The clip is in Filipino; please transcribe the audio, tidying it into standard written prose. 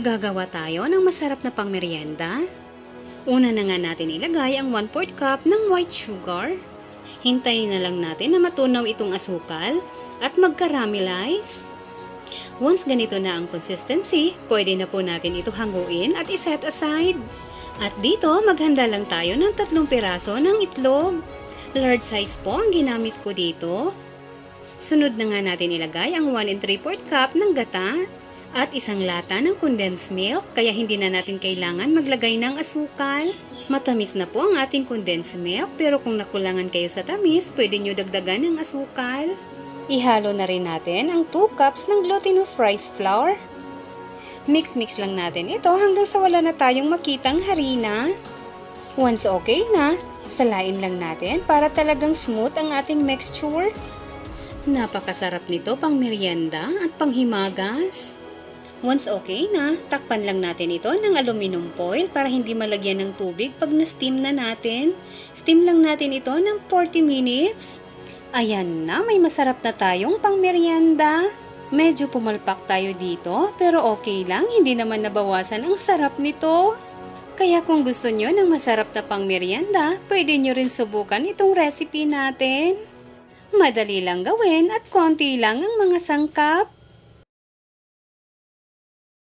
Gagawa tayo ng masarap na pangmeryenda. Una na nga natin ilagay ang 1/4 cup ng white sugar. Hintayin na lang natin na matunaw itong asukal at mag-caramelize. Once ganito na ang consistency, pwede na po natin ito hanguin at iset aside. At dito, maghanda lang tayo ng 3 piraso ng itlog. Large size po ang ginamit ko dito. Sunod na nga natin ilagay ang 1 3/4 cup ng gata at isang lata ng condensed milk, kaya hindi na natin kailangan maglagay ng asukal. Matamis na po ang ating condensed milk, pero kung nakulangan kayo sa tamis, pwede nyo dagdagan ng asukal. Ihalo na rin natin ang 2 cups ng glutinous rice flour. Mix-mix lang natin ito hanggang sa wala na tayong makitang harina. Once okay na, salain lang natin para talagang smooth ang ating mixture. Napakasarap nito pang merienda at panghimagas. Once okay na, takpan lang natin ito ng aluminum foil para hindi malagyan ng tubig pag na-steam na natin. Steam lang natin ito ng 40 minutes. Ayan na, may masarap na tayong pang merienda. Medyo pumalpak tayo dito, pero okay lang, hindi naman nabawasan ang sarap nito. Kaya kung gusto nyo ng masarap na pang merienda, pwede nyo rin subukan itong recipe natin. Madali lang gawin at konti lang ang mga sangkap.